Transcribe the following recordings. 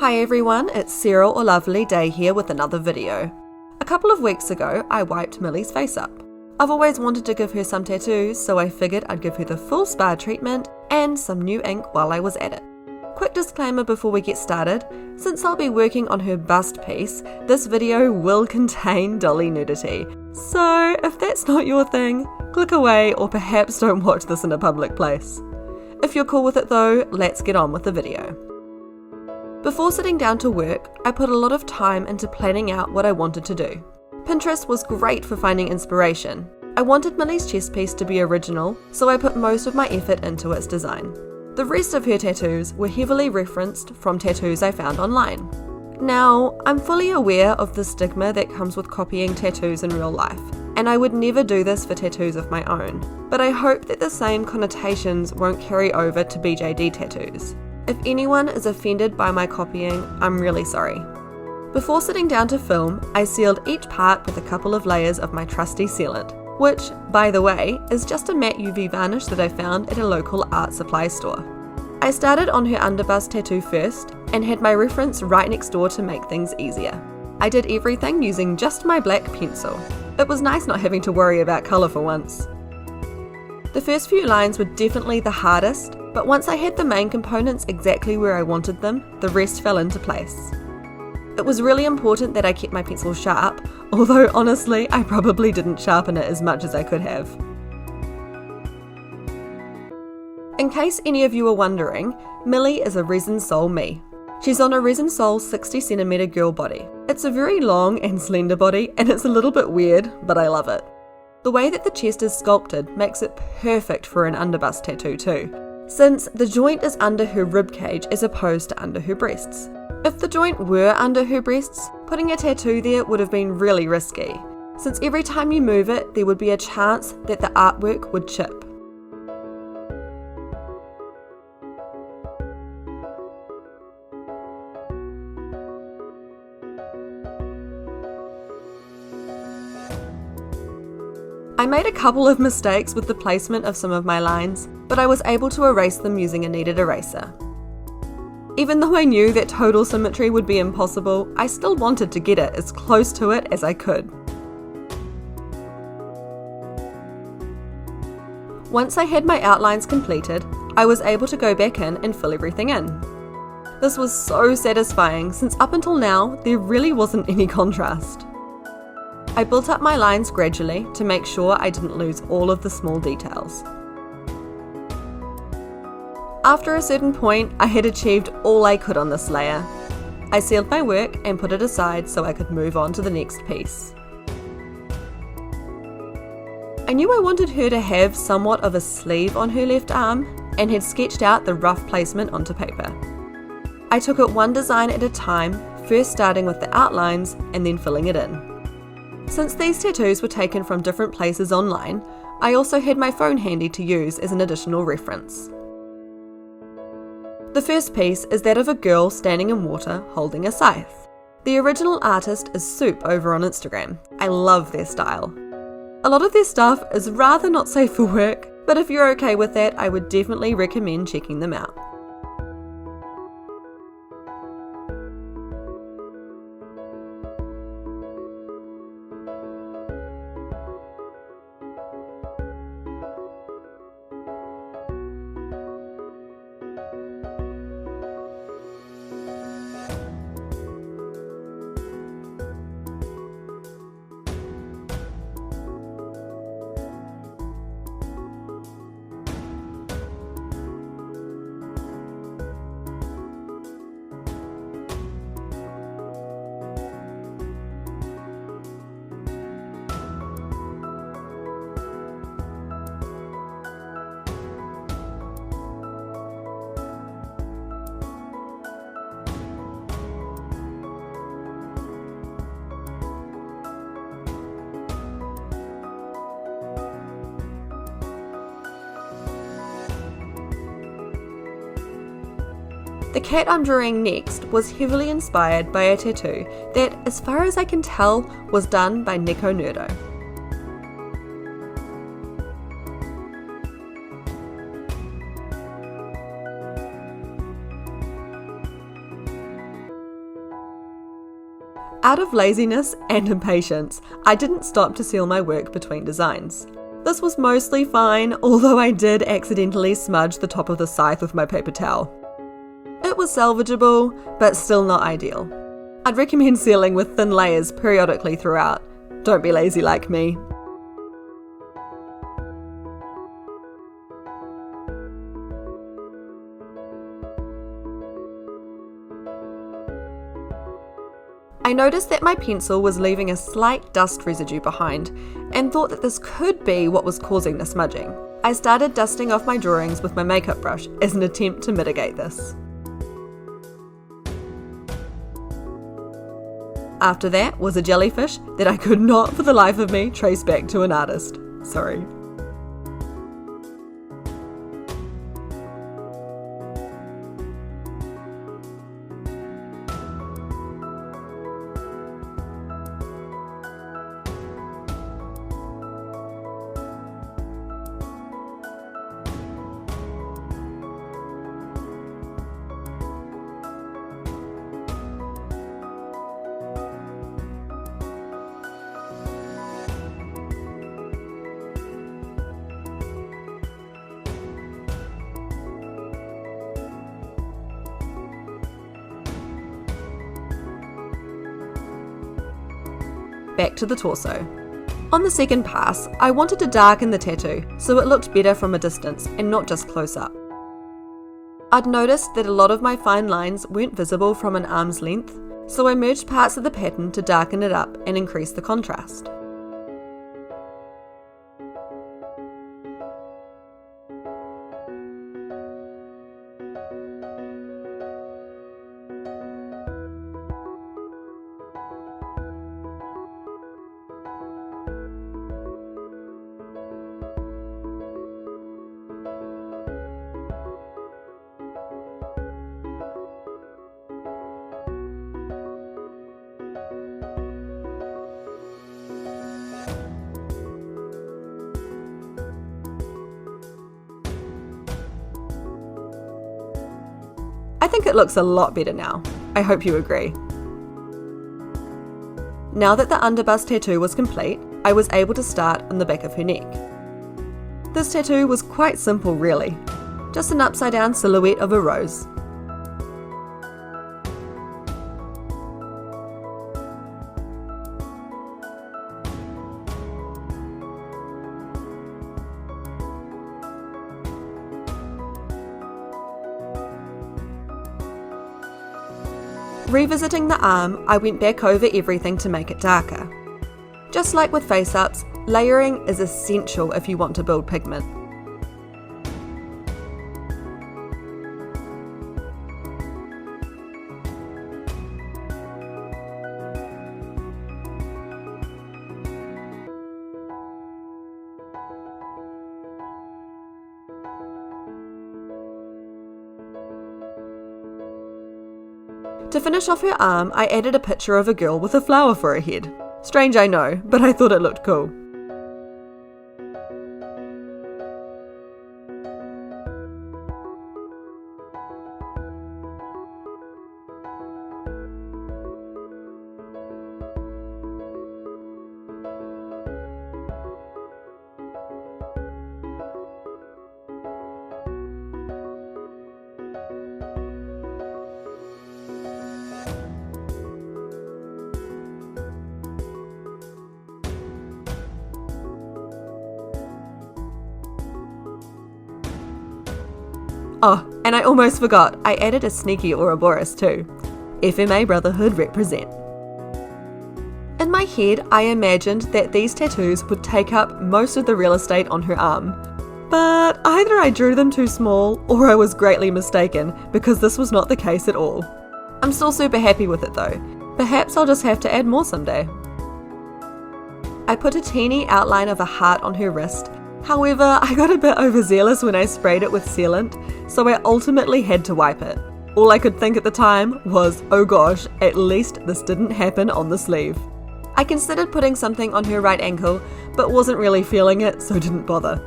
Hi everyone, it's Sarah or LavilyDay here with another video. A couple of weeks ago, I wiped Millie's face up. I've always wanted to give her some tattoos, so I figured I'd give her the full spa treatment and some new ink while I was at it. Quick disclaimer before we get started, since I'll be working on her bust piece, this video will contain dolly nudity. So if that's not your thing, click away or perhaps don't watch this in a public place. If you're cool with it though, let's get on with the video. Before sitting down to work, I put a lot of time into planning out what I wanted to do. Pinterest was great for finding inspiration. I wanted Millie's chest piece to be original, so I put most of my effort into its design. The rest of her tattoos were heavily referenced from tattoos I found online. Now, I'm fully aware of the stigma that comes with copying tattoos in real life, and I would never do this for tattoos of my own, but I hope that the same connotations won't carry over to BJD tattoos. If anyone is offended by my copying, I'm really sorry. Before sitting down to film, I sealed each part with a couple of layers of my trusty sealant, which, by the way, is just a matte UV varnish that I found at a local art supply store. I started on her underbust tattoo first, and had my reference right next door to make things easier. I did everything using just my black pencil. It was nice not having to worry about colour for once. The first few lines were definitely the hardest, but once I had the main components exactly where I wanted them, the rest fell into place. It was really important that I kept my pencil sharp, although honestly, I probably didn't sharpen it as much as I could have. In case any of you are wondering, Millie is a resin sole me. She's on a resin sole 60cm girl body. It's a very long and slender body, and it's a little bit weird, but I love it. The way that the chest is sculpted makes it perfect for an underbust tattoo too, since the joint is under her ribcage as opposed to under her breasts. If the joint were under her breasts, putting a tattoo there would have been really risky, since every time you move it, there would be a chance that the artwork would chip. I made a couple of mistakes with the placement of some of my lines, but I was able to erase them using a kneaded eraser. Even though I knew that total symmetry would be impossible, I still wanted to get it as close to it as I could. Once I had my outlines completed, I was able to go back in and fill everything in. This was so satisfying since up until now, there really wasn't any contrast. I built up my lines gradually to make sure I didn't lose all of the small details. After a certain point, I had achieved all I could on this layer. I sealed my work and put it aside so I could move on to the next piece. I knew I wanted her to have somewhat of a sleeve on her left arm and had sketched out the rough placement onto paper. I took it one design at a time, first starting with the outlines and then filling it in. Since these tattoos were taken from different places online, I also had my phone handy to use as an additional reference. The first piece is that of a girl standing in water holding a scythe. The original artist is Soup over on Instagram. I love their style. A lot of their stuff is rather not safe for work, but if you're okay with that, I would definitely recommend checking them out. The cat I'm drawing next was heavily inspired by a tattoo that, as far as I can tell, was done by Nico Nerdo. Out of laziness and impatience, I didn't stop to seal my work between designs. This was mostly fine, although I did accidentally smudge the top of the scythe with my paper towel. It was salvageable, but still not ideal. I'd recommend sealing with thin layers periodically throughout. Don't be lazy like me. I noticed that my pencil was leaving a slight dust residue behind and thought that this could be what was causing the smudging. I started dusting off my drawings with my makeup brush as an attempt to mitigate this. After that was a jellyfish that I could not for the life of me trace back to an artist. Sorry. Back to the torso. On the second pass, I wanted to darken the tattoo so it looked better from a distance and not just close up. I'd noticed that a lot of my fine lines weren't visible from an arm's length, so I merged parts of the pattern to darken it up and increase the contrast. I think it looks a lot better now. I hope you agree. Now that the underbust tattoo was complete, I was able to start on the back of her neck. This tattoo was quite simple really, just an upside down silhouette of a rose. Revisiting the arm, I went back over everything to make it darker. Just like with face-ups, layering is essential if you want to build pigment. To finish off her arm, I added a picture of a girl with a flower for a head. Strange, I know, but I thought it looked cool. Oh, and I almost forgot, I added a sneaky Ouroboros too. FMA Brotherhood represent. In my head, I imagined that these tattoos would take up most of the real estate on her arm. But either I drew them too small, or I was greatly mistaken, because this was not the case at all. I'm still super happy with it though. Perhaps I'll just have to add more someday. I put a teeny outline of a heart on her wrist. However, I got a bit overzealous when I sprayed it with sealant, so I ultimately had to wipe it. All I could think at the time was, oh gosh, at least this didn't happen on the sleeve. I considered putting something on her right ankle, but wasn't really feeling it, so didn't bother.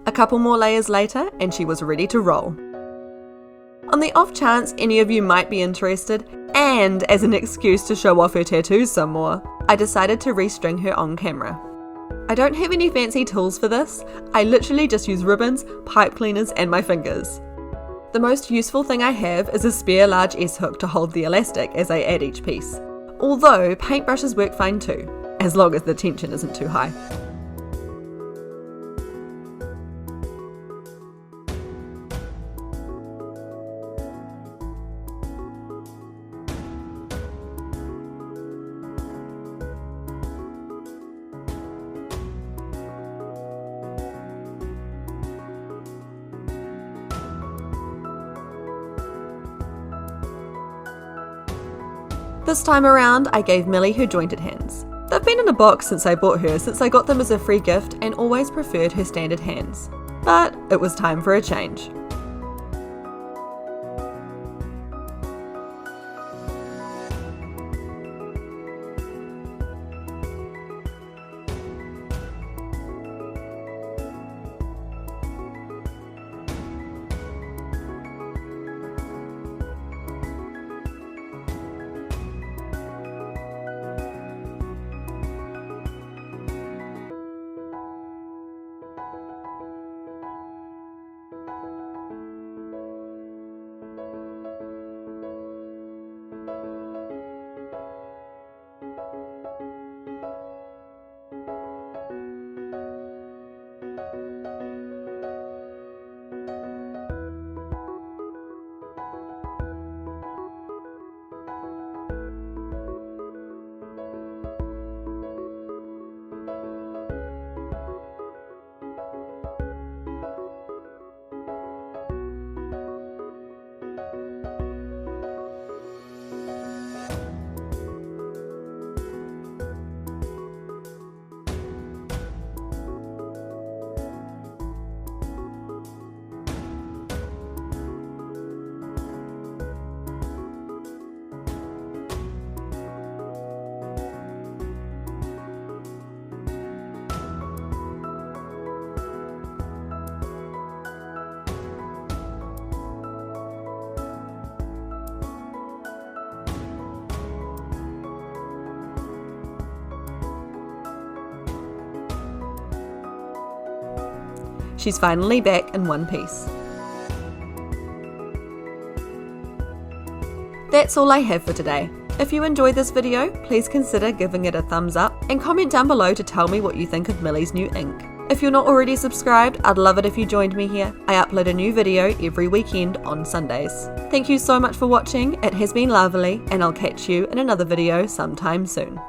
A couple more layers later and she was ready to roll. On the off chance any of you might be interested, and as an excuse to show off her tattoos some more, I decided to restring her on camera. I don't have any fancy tools for this, I literally just use ribbons, pipe cleaners and my fingers. The most useful thing I have is a spare large S-hook to hold the elastic as I add each piece, although paintbrushes work fine too, as long as the tension isn't too high. This time around, I gave Millie her jointed hands. They've been in a box since I bought her, since I got them as a free gift and always preferred her standard hands. But it was time for a change. She's finally back in one piece. That's all I have for today. If you enjoyed this video, please consider giving it a thumbs up and comment down below to tell me what you think of Millie's new ink. If you're not already subscribed, I'd love it if you joined me here. I upload a new video every weekend on Sundays. Thank you so much for watching. It has been lovely, and I'll catch you in another video sometime soon.